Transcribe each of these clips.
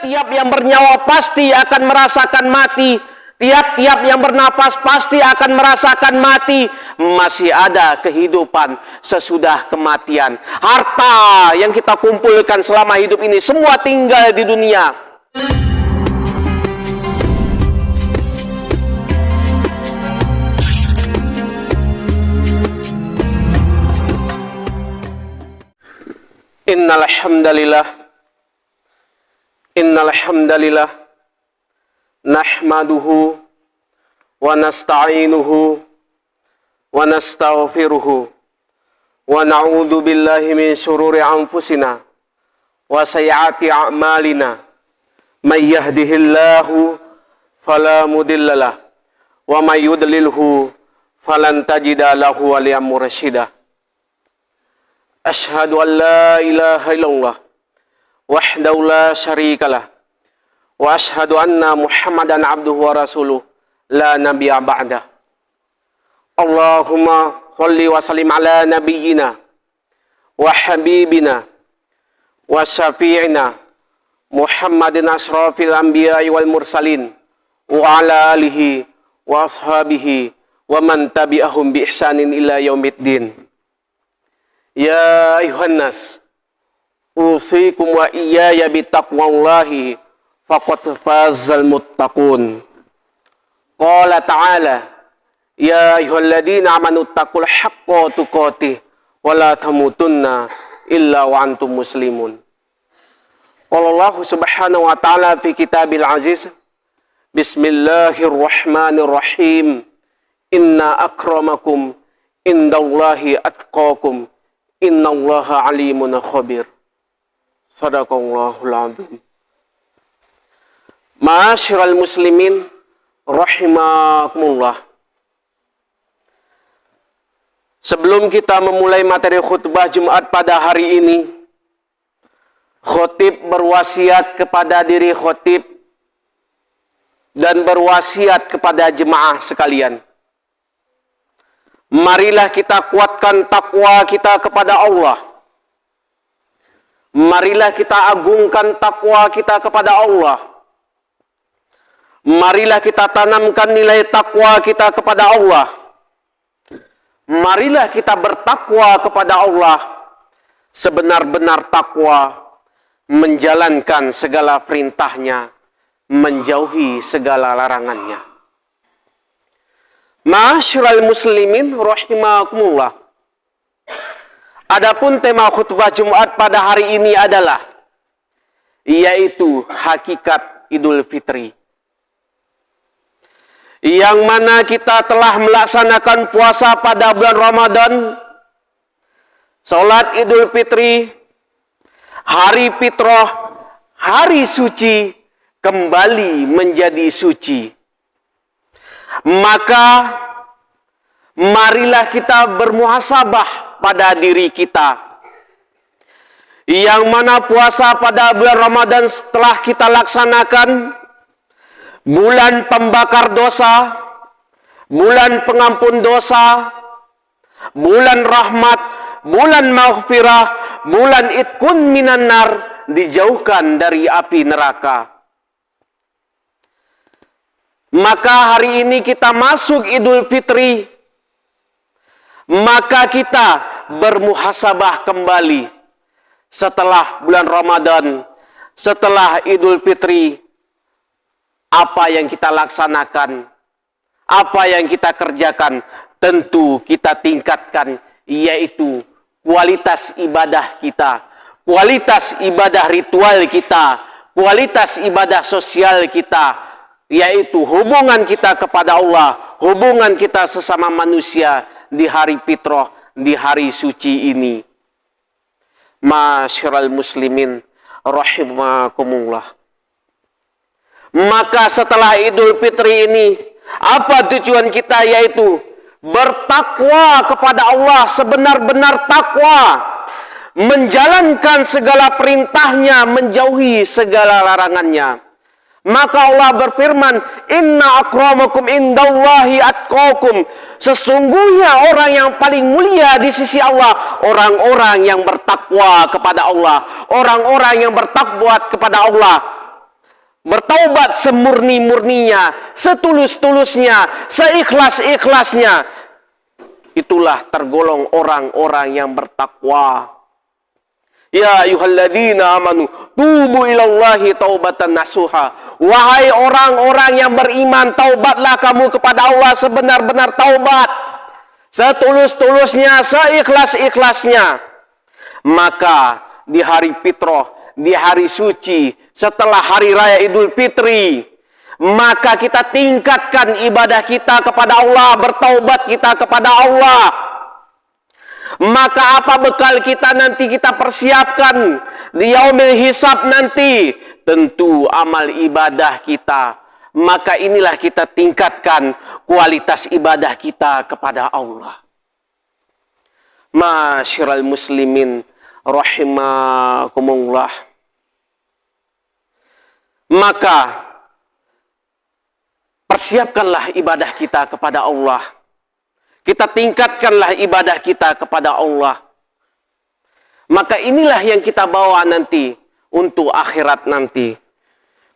tiap-tiap yang bernyawa pasti akan merasakan mati. Tiap-tiap yang bernapas pasti akan merasakan mati. Masih ada kehidupan sesudah kematian. Harta yang kita kumpulkan selama hidup ini semua tinggal di dunia. Innal hamdalillah nahmaduhu wa nasta'inuhu wa nastaghfiruhu wa na'udzu billahi min syururi anfusina wa sayyiati a'malina. May yahdihillahu fala mudhillalah wa may yudlilhu falan tajida lahu waliyyan mursyida. Asyhadu an la ilaha illallah wahdahu la syarikalah wa asyhadu anna Muhammadan abduhu wa rasuluh la nabiyya ba'dah. Allahumma shalli wa sallim ala nabiyyina wa habibina wa syafi'ina Muhammadin asyrafil anbiya'i wal mursalin wa ala alihi wa ashabihi wa man tabi'ahum bi ihsanin ila yaumiddin. Ya ayuhan nas, usikum wa iyaya bitaqwallahi faqad fazal muttaqun. Qala ta'ala, ya ayyuhalladzina amanu taqul haqqa tuqatih wa la tamutunna illa wa antum muslimun. Qala Allah subhanahu wa ta'ala fi kitabil aziz, bismillahirrahmanirrahim, inna akramakum indallahi atqakum innallaha alimun khabir. Sadaqallahul azim. Ma'asyiral muslimin rahimakumullah. Sebelum kita memulai materi khutbah Jumat pada hari ini, khotib berwasiat kepada diri khotib dan berwasiat kepada jemaah sekalian. Marilah kita kuatkan takwa kita kepada Allah. Marilah kita agungkan takwa kita kepada Allah. Marilah kita tanamkan nilai takwa kita kepada Allah. Marilah kita bertakwa kepada Allah sebenar-benar takwa, menjalankan segala perintahnya, menjauhi segala larangannya. Ma'asyiral muslimin rahimakumullah. Adapun tema khutbah Jumat pada hari ini adalah yaitu hakikat Idul Fitri. Yang mana kita telah melaksanakan puasa pada bulan Ramadan, salat Idul Fitri, hari fitrah, hari suci kembali menjadi suci. Maka marilah kita bermuhasabah pada diri kita. Yang mana puasa pada bulan Ramadan setelah kita laksanakan, bulan pembakar dosa, bulan pengampun dosa, bulan rahmat, bulan maghfirah, bulan itqun minan nar, dijauhkan dari api neraka. Maka hari ini kita masuk Idul Fitri, maka kita bermuhasabah kembali setelah bulan Ramadan, setelah Idul Fitri, apa yang kita laksanakan, apa yang kita kerjakan, tentu kita tingkatkan, yaitu kualitas ibadah kita, kualitas ibadah ritual kita, kualitas ibadah sosial kita, yaitu hubungan kita kepada Allah, hubungan kita sesama manusia di hari fitrah, di hari suci ini. Ma'asyiral muslimin rahimakumullah. Maka setelah Idul Fitri ini, apa tujuan kita? Yaitu bertakwa kepada Allah sebenar-benar takwa, menjalankan segala perintahnya, menjauhi segala larangannya. Maka Allah berfirman, inna akramakum indallahi atqakum. Sesungguhnya orang yang paling mulia di sisi Allah, orang-orang yang bertakwa kepada Allah, orang-orang yang bertakwa kepada Allah. bertaubat semurni-murninya, setulus-tulusnya, seikhlas-ikhlasnya, itulah tergolong orang-orang yang bertakwa. Ya ayyuhalladzina amanu tubu ilallahi taubatan nasuha. Wahai orang-orang yang beriman, taubatlah kamu kepada Allah sebenar-benar taubat, setulus-tulusnya, seikhlas-ikhlasnya. Maka di hari fitrah, di hari suci, setelah hari raya Idul Fitri, maka kita tingkatkan ibadah kita kepada Allah, bertaubat kita kepada Allah. Maka apa bekal kita nanti kita persiapkan di yaumil hisab nanti? Tentu amal ibadah kita. Maka inilah kita tingkatkan kualitas ibadah kita kepada Allah. Masyiral muslimin rahimakumullah. Maka persiapkanlah ibadah kita kepada Allah. Kita tingkatkanlah ibadah kita kepada Allah. Maka inilah yang kita bawa nanti untuk akhirat nanti.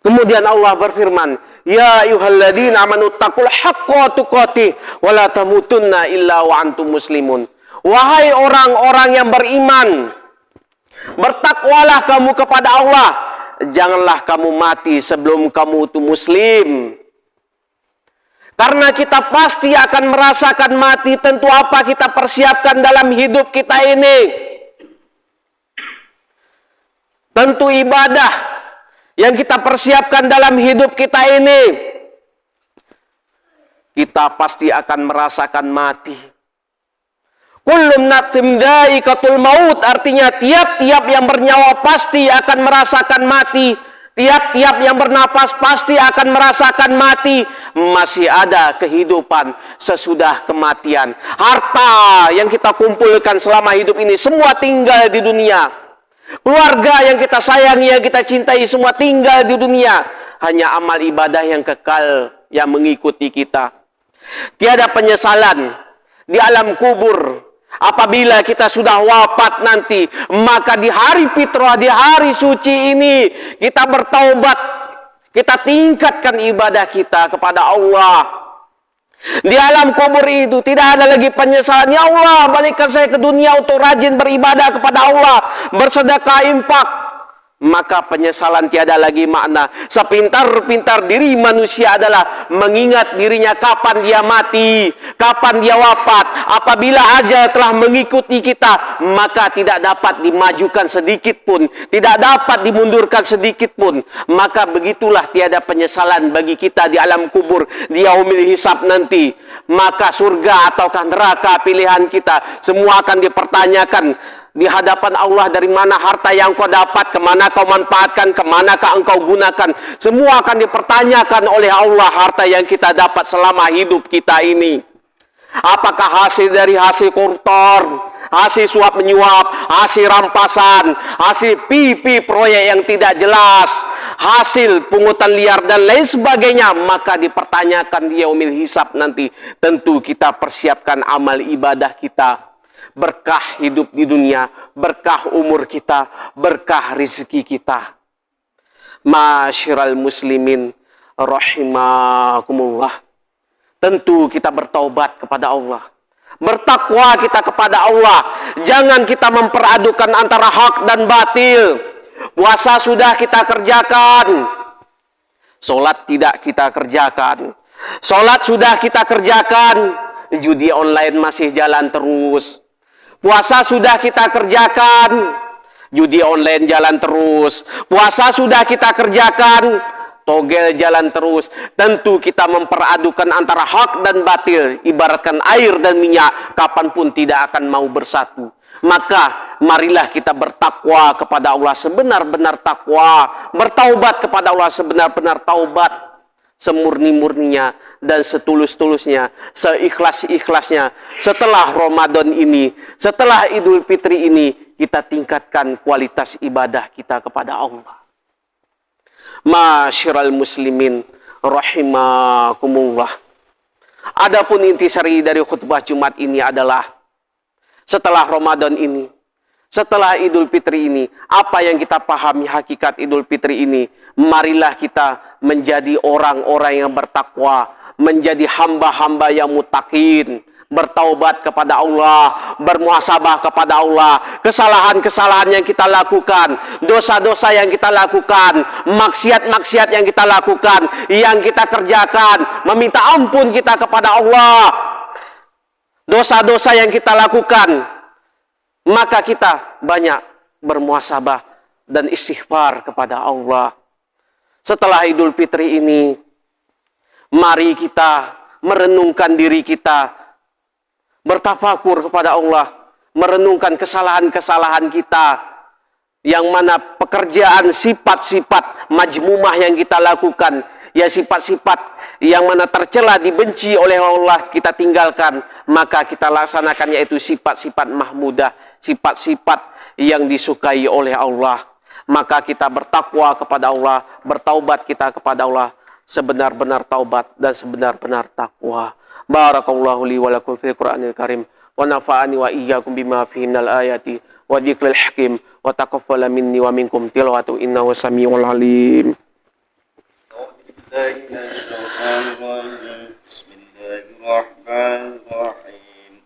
Kemudian Allah berfirman, Ya ayyuhalladzina amanu taqul haqqa tuqatih wa la tamutunna illa wa antum muslimun. Wahai orang-orang yang beriman, bertakwalah kamu kepada Allah. Janganlah kamu mati sebelum kamu itu muslim. Karena kita pasti akan merasakan mati. Tentu apa kita persiapkan dalam hidup kita ini? Tentu ibadah yang kita persiapkan dalam hidup kita ini. Kita pasti akan merasakan mati. Kullum nafsin dha'iqatul maut. Artinya tiap-tiap yang bernyawa pasti akan merasakan mati. Tiap-tiap yang bernapas pasti akan merasakan mati. Masih ada kehidupan sesudah kematian. Harta yang kita kumpulkan selama hidup ini semua tinggal di dunia. Keluarga yang kita sayangi, yang kita cintai semua tinggal di dunia. Hanya amal ibadah yang kekal yang mengikuti kita. Tiada penyesalan di alam kubur. Apabila kita sudah wafat nanti, maka di hari fitrah, di hari suci ini, kita bertaubat, kita tingkatkan ibadah kita kepada Allah. Di alam kubur itu tidak ada lagi penyesalan. Ya Allah, balikkan saya ke dunia untuk rajin beribadah kepada Allah, bersedekah, infak. Maka penyesalan tiada lagi makna. Sepintar-pintar diri manusia adalah mengingat dirinya kapan dia mati, kapan dia wafat. Apabila ajal telah mengikuti kita, maka tidak dapat dimajukan sedikit pun, tidak dapat dimundurkan sedikit pun. Maka begitulah tiada penyesalan bagi kita di alam kubur, di yaumil hisab nanti. Maka surga ataukah neraka pilihan kita, semua akan dipertanyakan di hadapan Allah. Dari mana harta yang kau dapat, kemana kau manfaatkan, kemanakah engkau gunakan. Semua akan dipertanyakan oleh Allah harta yang kita dapat selama hidup kita ini. Apakah hasil dari hasil koruptor, hasil suap menyuap, hasil rampasan, hasil pipi proyek yang tidak jelas, hasil pungutan liar dan lain sebagainya. Maka dipertanyakan di yaumil hisab nanti. Tentu kita persiapkan amal ibadah kita. Berkah hidup di dunia, berkah umur kita, berkah rezeki kita. Masyiral muslimin rahimakumullah. Tentu kita bertaubat kepada Allah. Bertakwa kita kepada Allah. Jangan kita memperadukan antara hak dan batil. Puasa sudah kita kerjakan, sholat tidak kita kerjakan. Sholat sudah kita kerjakan, judi online masih jalan terus. Puasa sudah kita kerjakan, judi online jalan terus. Puasa sudah kita kerjakan, togel jalan terus. Tentu kita memperadukan antara hak dan batil. Ibaratkan air dan minyak, kapanpun tidak akan mau bersatu. Maka marilah kita bertakwa kepada Allah sebenar-benar takwa. Bertaubat kepada Allah sebenar-benar taubat. Semurni-murninya dan setulus-tulusnya, seikhlas-ikhlasnya. Setelah Ramadan ini, setelah Idul Fitri ini, kita tingkatkan kualitas ibadah kita kepada Allah. Masyiral muslimin rahimakumullah. Adapun intisari dari khutbah Jumat ini adalah setelah Ramadan ini, Setelah Idul Fitri ini, apa yang kita pahami hakikat Idul Fitri ini? Marilah kita menjadi orang-orang yang bertakwa, menjadi hamba-hamba yang muttaqin, bertaubat kepada Allah, bermuhasabah kepada Allah, kesalahan-kesalahan yang kita lakukan, dosa-dosa yang kita lakukan, maksiat-maksiat yang kita lakukan, yang kita kerjakan, meminta ampun kita kepada Allah, dosa-dosa yang kita lakukan, maka kita banyak bermuhasabah dan istighfar kepada Allah. Setelah Idul Fitri ini, mari kita merenungkan diri kita, bertafakur kepada Allah, merenungkan kesalahan-kesalahan kita, yang mana pekerjaan sifat-sifat majmumah yang kita lakukan, ya sifat-sifat yang mana tercela, dibenci oleh Allah, kita tinggalkan, maka kita laksanakan, yaitu sifat-sifat mahmudah, sifat-sifat yang disukai oleh Allah. Maka kita bertakwa kepada Allah, bertaubat kita kepada Allah, sebenar-benar taubat dan sebenar-benar takwa. Barakallahu li wa lakum fil Qur'anil Karim wa nafa'ani wa iyyakum bima fihi minal ayati wa dzikril hakim wa taqabbala minni wa minkum tilawatu innahu samiul alim. Bismillahirrahmanirrahim.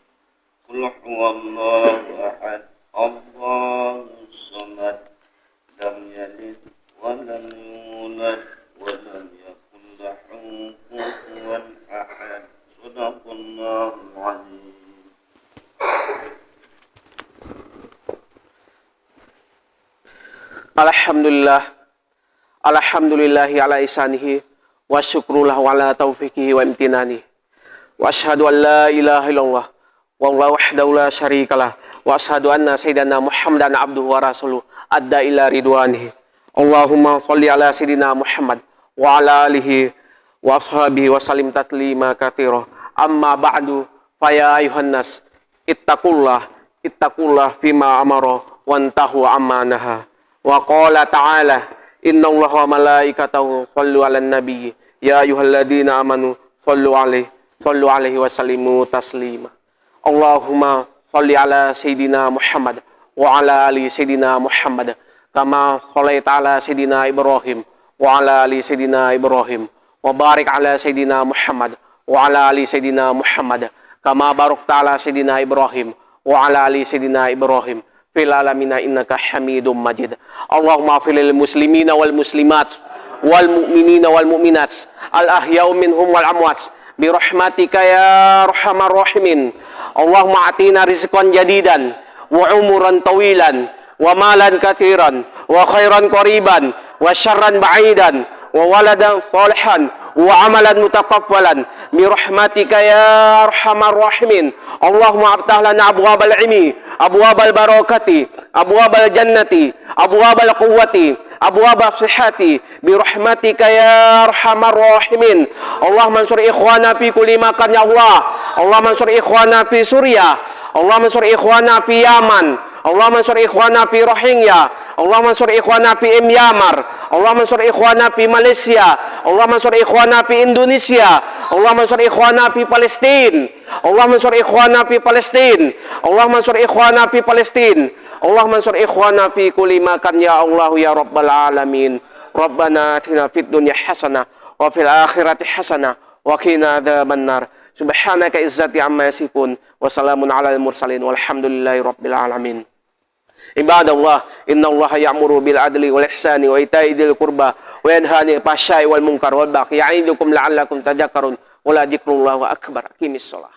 Qul huwallahu ahad, Allahus samad, lam yalid wa lam yulad wa lam yakul lahu kufuwan ahad. Sadaqallahul azim. Alhamdulillah, alhamdulillahi ala ihsanihi wa syukrulahu ala taufiqihi wa imtinani. Wa asyhadu an la ilaha illallah wallahu wahdahu la syarikalah wa asyhadu anna sayyidina Muhammadan abduhu wa rasuluh adda ila ridwanihi. Allahumma shalli ala sayyidina Muhammad wa ala alihi wa ashabihi wa salim taslima katsira. Amma ba'du, fa ya ayuhan nas ittaqullah fima amara wantahu amma naha. Wa qala ta'ala innallaha wa malaikatahu shallu 'alan nabiy ya ayyuhalladzina amanu shallu 'alaihi wa sallimu taslima. Allahumma shalli ala sayyidina Muhammad wa ala ali sayyidina Muhammad kama shallaita ala sayyidina Ibrahim wa ala ali sayyidina Ibrahim wa barik ala sayyidina Muhammad wa ala ali sayyidina Muhammad kama barakta ala sayyidina Ibrahim wa ala ali sayyidina Ibrahim fil alamin innaka Hamidum Majid. Allahumma fil muslimina wal muslimat wal mu'minina wal mu'minat al ahya'u minhum wal amwat bi rahmatika ya arhamar rahimin. Allahumma atina rizqan jadidan wa umuran tawilan wa malan katsiran wa khairan qariban wa syarran ba'idan wa waladan salihan wa amalan mutaqabbalan bi rahmatika ya arhamar rahimin. Allahumma aftah lana abwabal ilmi, abwabal barakati, abwabal jannati, abwabal quwwati, abwabal sihhati bi rahmatika ya arhamar rahimin. Allahumma ansur ikhwana fi kulli makan ya Allah. Allahumma ansur ikhwana fi Suriah, Allahumma ansur ikhwana fi Yaman, Allahumma ansur ikhwana fi Rohingya, Allahumma ansur ikhwana fi Myanmar, Allahumma ansur ikhwana fi Malaysia, Allahumma ansur ikhwana fi Indonesia, Allahumma ansur ikhwana fi Palestin, Allahumma ansur ikhwana fi Palestin, Allahumma ansur ikhwana fi Palestin, Allahumma ansur ikhwana fi kulli makan ya Allah ya rabbal alamin. Rabbana atina fid dunya hasanah wa fil akhirati hasanah wa qina adzabannar. Subhanaka izzati amma yasifun wa salamun alal mursalin walhamdulillahi rabbil alamin. Ibadallah, innallaha ya'muru bil adli wal ihsani wa ita'i dzil qurba wa yanha 'anil fahsya'i wal munkar wal baghi ya'idukum la'allakum tadhakkarun wa la dzikrullahi akbar. Aqimis shalah.